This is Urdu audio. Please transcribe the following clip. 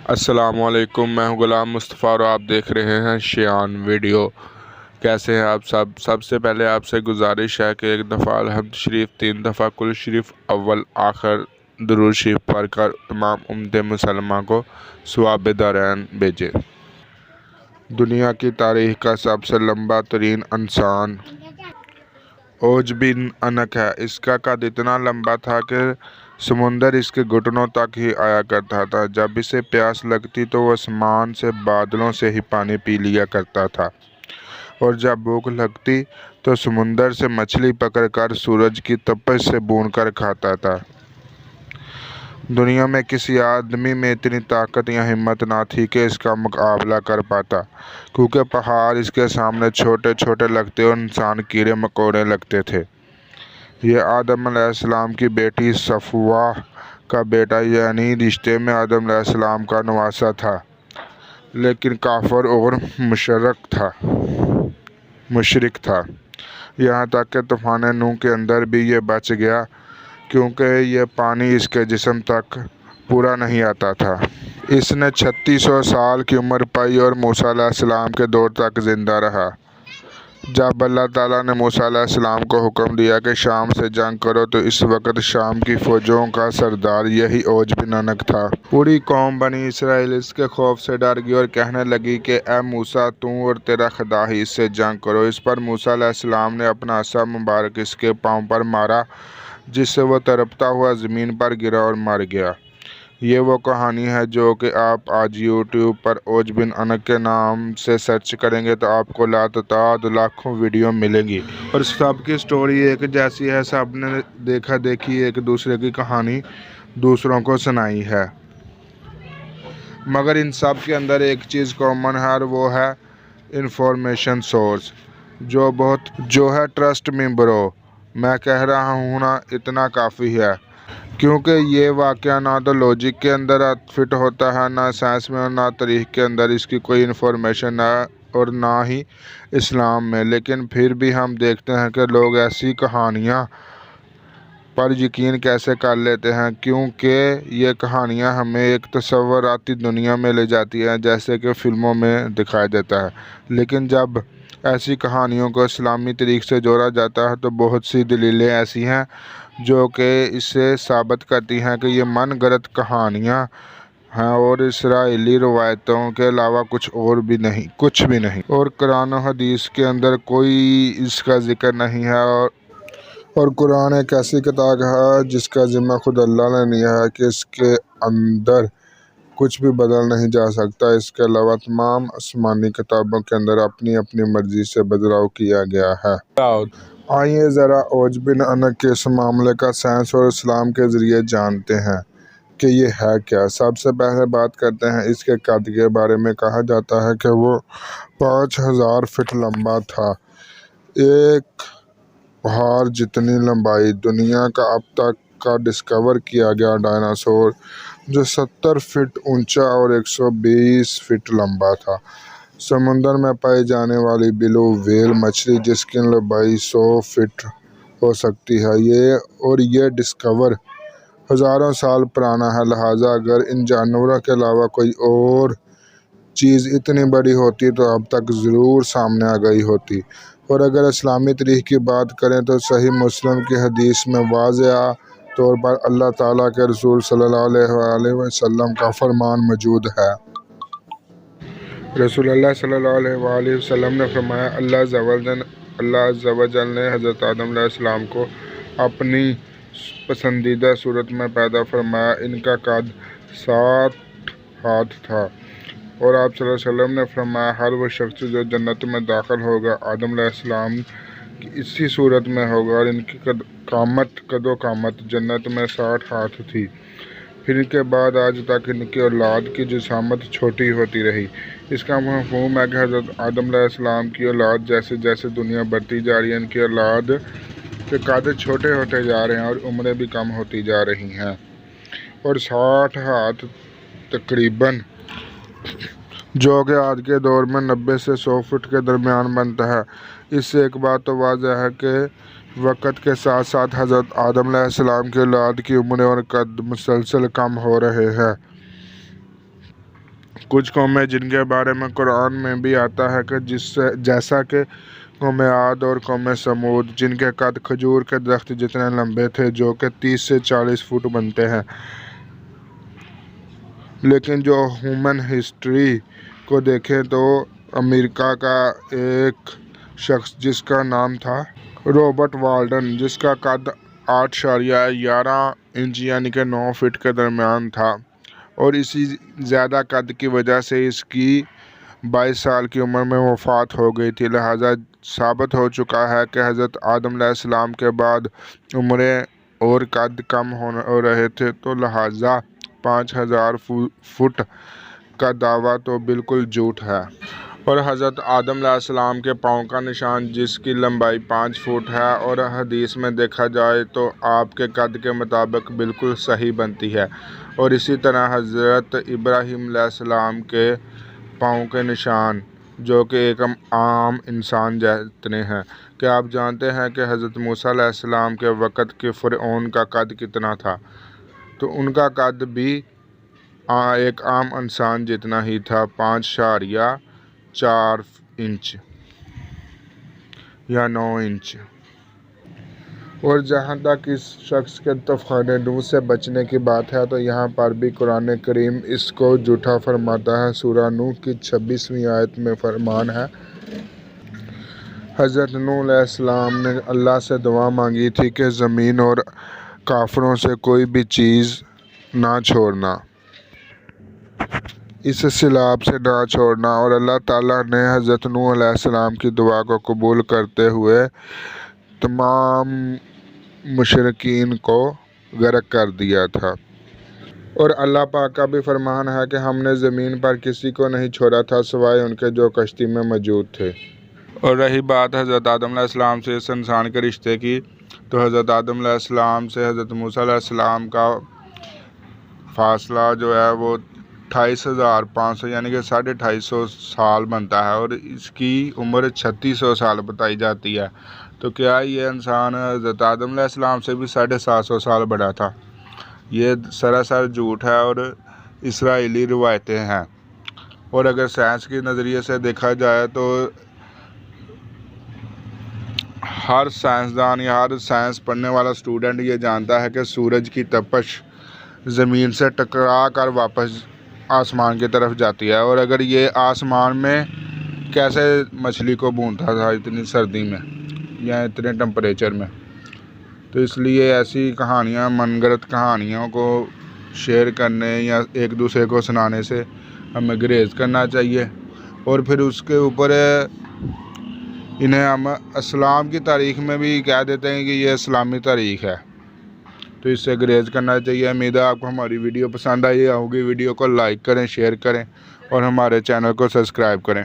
السلام علیکم، میں ہوں غلام مصطفیٰ اور آپ دیکھ رہے ہیں شیان ویڈیو۔ کیسے ہیں آپ سب سے پہلے آپ سے گزارش ہے کہ ایک دفعہ الحمد شریف 3 دفعہ کل شریف اول آخر درود شریف پڑھ کر تمام امت مسلمہ کو ثواب دارین بھیجے۔ دنیا کی تاریخ کا سب سے لمبا ترین انسان اوج بن انک ہے۔ اس کا قد اتنا لمبا تھا کہ سمندر اس کے گھٹنوں تک ہی آیا کرتا تھا۔ جب اسے پیاس لگتی تو وہ آسمان سے بادلوں سے ہی پانی پی لیا کرتا تھا، اور جب بھوک لگتی تو سمندر سے مچھلی پکڑ کر سورج کی تپش سے بھون کر کھاتا تھا۔ دنیا میں کسی آدمی میں اتنی طاقت یا ہمت نہ تھی کہ اس کا مقابلہ کر پاتا، کیونکہ پہاڑ اس کے سامنے چھوٹے چھوٹے لگتے اور انسان کیڑے مکوڑے لگتے تھے۔ یہ آدم علیہ السلام کی بیٹی صفوہ کا بیٹا یعنی رشتے میں آدم علیہ السلام کا نواسہ تھا، لیکن کافر اور مشرک تھا۔ یہاں تک کہ طوفان نوح کے اندر بھی یہ بچ گیا، کیونکہ یہ پانی اس کے جسم تک پورا نہیں آتا تھا۔ اس نے 3600 سال کی عمر پائی اور موسیٰ علیہ السلام کے دور تک زندہ رہا۔ جب اللہ تعالیٰ نے موسیٰ علیہ السلام کو حکم دیا کہ شام سے جنگ کرو تو اس وقت شام کی فوجوں کا سردار یہی اوج بن انک تھا۔ پوری قوم بنی اسرائیل اس کے خوف سے ڈر گئی اور کہنے لگی کہ اے موسیٰ، تو اور تیرا خدا ہی اس سے جنگ کرو۔ اس پر موسیٰ علیہ السلام نے اپنا عصا مبارک اس کے پاؤں پر مارا، جس سے وہ تڑپتا ہوا زمین پر گرا اور مر گیا۔ یہ وہ کہانی ہے جو کہ آپ آج یوٹیوب پر اوج بن انک کے نام سے سرچ کریں گے تو آپ کو لاتعداد لاکھوں ویڈیو ملیں گی، اور سب کی سٹوری ایک جیسی ہے۔ سب نے دیکھا دیکھی ایک دوسرے کی کہانی دوسروں کو سنائی ہے، مگر ان سب کے اندر ایک چیز کامن ہے، اور وہ ہے انفارمیشن سورس، جو ہے ٹرسٹ می برو۔ میں کہہ رہا ہوں نا، اتنا کافی ہے، کیونکہ یہ واقعہ نہ تو لاجک کے اندر فٹ ہوتا ہے، نہ سائنس میں اور نہ تاریخ کے اندر اس کی کوئی انفارمیشن ہے، اور نہ ہی اسلام میں۔ لیکن پھر بھی ہم دیکھتے ہیں کہ لوگ ایسی کہانیاں پر یقین کیسے کر لیتے ہیں، کیونکہ یہ کہانیاں ہمیں ایک تصوراتی دنیا میں لے جاتی ہیں، جیسے کہ فلموں میں دکھایا جاتا ہے۔ لیکن جب ایسی کہانیوں کو اسلامی طریق سے جوڑا جاتا ہے تو بہت سی دلیلیں ایسی ہیں جو کہ اسے ثابت کرتی ہیں کہ یہ من گھڑت کہانیاں ہیں اور اسرائیلی روایتوں کے علاوہ کچھ بھی نہیں، اور قرآن و حدیث کے اندر کوئی اس کا ذکر نہیں ہے۔ اور قرآن ایک ایسی کتاب ہے جس کا ذمہ خود اللہ نے لیا ہے کہ اس کے اندر کچھ بھی بدل نہیں جا سکتا۔ اس کے علاوہ تمام آسمانی کتابوں کے اندر اپنی اپنی مرضی سے بدلاؤ کیا گیا ہے۔ آئیے ذرا اوج بن انک کے اس معاملے کا سائنس اور اسلام کے ذریعے جانتے ہیں کہ یہ ہے کیا۔ سب سے پہلے بات کرتے ہیں اس کے قد کے بارے میں۔ کہا جاتا ہے کہ وہ 5000 فٹ لمبا تھا۔ ایک پہاڑ جتنی لمبائی۔ دنیا کا اب تک کا ڈسکور کیا گیا ڈائناسور جو 70 فٹ اونچا اور 120 فٹ لمبا تھا۔ سمندر میں پائی جانے والی بلو ویل مچھلی جس کی لمبائی 100 فٹ ہو سکتی ہے، یہ ڈسکور ہزاروں سال پرانا ہے۔ لہٰذا اگر ان جانوروں کے علاوہ کوئی اور چیز اتنی بڑی ہوتی تو اب تک ضرور سامنے آ گئی ہوتی۔ اور اگر اسلامی تاریخ کی بات کریں تو صحیح مسلم کی حدیث میں واضح طور پر اللہ تعالیٰ کے رسول صلی اللہ علیہ وسلم کا فرمان موجود ہے۔ رسول اللہ صلی اللہ علیہ وسلم نے فرمایا، اللہ عز و جل نے حضرت آدم علیہ السلام کو اپنی پسندیدہ صورت میں پیدا فرمایا۔ ان کا قد 60 ہاتھ تھا، اور آپ صلی اللہ علیہ وسلم نے فرمایا، ہر وہ شخص جو جنت میں داخل ہوگا آدم علیہ السلام کی اسی صورت میں ہوگا، اور ان کی قد و قامت جنت میں 60 ہاتھ تھی۔ پھر ان کے بعد آج تک ان کی اولاد کی جسامت چھوٹی ہوتی رہی۔ اس کا مفہوم ہے کہ حضرت آدم علیہ السلام کی اولاد جیسے جیسے دنیا بڑھتی جا رہی ہے، ان کی اولاد کے قد چھوٹے ہوتے جا رہے ہیں اور عمریں بھی کم ہوتی جا رہی ہیں۔ اور 60 ہاتھ تقریباً، جو کہ آج کے دور میں 90 سے 100 فٹ کے درمیان بنتا ہے۔ اس سے ایک بات تو واضح ہے کہ وقت کے ساتھ ساتھ حضرت آدم علیہ السلام کی اولاد کی عمریں اور قد مسلسل کم ہو رہے ہیں۔ کچھ قومیں جن کے بارے میں قرآن میں بھی آتا ہے کہ جیسا کہ قوم عاد اور قوم سمود، جن کے قد کھجور کے درخت جتنے لمبے تھے، جو کہ 30 سے 40 فٹ بنتے ہیں۔ لیکن جو ہیومن ہسٹری کو دیکھیں تو امریکہ کا ایک شخص جس کا نام تھا رابرٹ والڈن، جس کا قد 8.11 انچ یعنی کہ 9 فٹ کے درمیان تھا، اور اسی زیادہ قد کی وجہ سے اس کی 22 سال کی عمر میں وفات ہو گئی تھی۔ لہٰذا ثابت ہو چکا ہے کہ حضرت آدم علیہ السلام کے بعد عمریں اور قد کم ہو رہے تھے، تو لہٰذا 5000 فٹ کا دعویٰ تو بالکل جھوٹ ہے۔ اور حضرت آدم علیہ السلام کے پاؤں کا نشان، جس کی لمبائی 5 فٹ ہے، اور حدیث میں دیکھا جائے تو آپ کے قد کے مطابق بالکل صحیح بنتی ہے۔ اور اسی طرح حضرت ابراہیم علیہ السلام کے پاؤں کے نشان، جو کہ ایک عام انسان جتنے ہیں۔ کیا آپ جانتے ہیں کہ حضرت موسیٰ علیہ السلام کے وقت کے فرعون کا قد کتنا تھا؟ تو ان کا قد بھی ایک عام انسان جتنا ہی تھا، 5.4 انچ یا 9 انچ۔ اور جہاں تک اس شخص کے طوفان نوح سے بچنے کی بات ہے، تو یہاں پر بھی قرآن کریم اس کو جھوٹا فرماتا ہے۔ سورہ نوح کی 26ویں آیت میں فرمان ہے، حضرت نوح علیہ السلام نے اللہ سے دعا مانگی تھی کہ زمین اور کافروں سے کوئی بھی چیز نہ چھوڑنا، اس سیلاب سے نہ چھوڑنا، اور اللہ تعالیٰ نے حضرت نوح علیہ السلام کی دعا کو قبول کرتے ہوئے تمام مشرکین کو غرق کر دیا تھا۔ اور اللہ پاک کا بھی فرمان ہے کہ ہم نے زمین پر کسی کو نہیں چھوڑا تھا سوائے ان کے جو کشتی میں موجود تھے۔ اور رہی بات حضرت آدم علیہ السلام سے اس انسان کے رشتے کی، تو حضرت آدم علیہ السلام سے حضرت موسیٰ علیہ السلام کا فاصلہ جو ہے وہ 28,500 یعنی کہ 250 سال بنتا ہے، اور اس کی عمر 3600 سال بتائی جاتی ہے۔ تو کیا یہ انسان حضرت آدم علیہ السلام سے بھی 750 سال بڑا تھا؟ یہ سراسر جھوٹ ہے اور اسرائیلی روایتیں ہیں۔ اور اگر سائنس کے نظریے سے دیکھا جائے تو ہر سائنسدان یا ہر سائنس پڑھنے والا اسٹوڈنٹ یہ جانتا ہے کہ سورج کی تپش زمین سے ٹکرا کر واپس آسمان کی طرف جاتی ہے، اور اگر یہ آسمان میں کیسے مچھلی کو بھونتا تھا اتنی سردی میں یا اتنے ٹمپریچر میں؟ تو اس لیے ایسی کہانیاں، من گھڑت کہانیوں کو شیئر کرنے یا ایک دوسرے کو سنانے سے ہمیں گریز کرنا چاہیے، اور پھر اس کے اوپر انہیں ہم اسلام کی تاریخ میں بھی کہہ دیتے ہیں کہ یہ اسلامی تاریخ ہے، تو اس سے گریز کرنا چاہیے۔ امید ہے آپ کو ہماری ویڈیو پسند آئی ہوگی۔ ویڈیو کو لائک کریں، شیئر کریں اور ہمارے چینل کو سبسکرائب کریں۔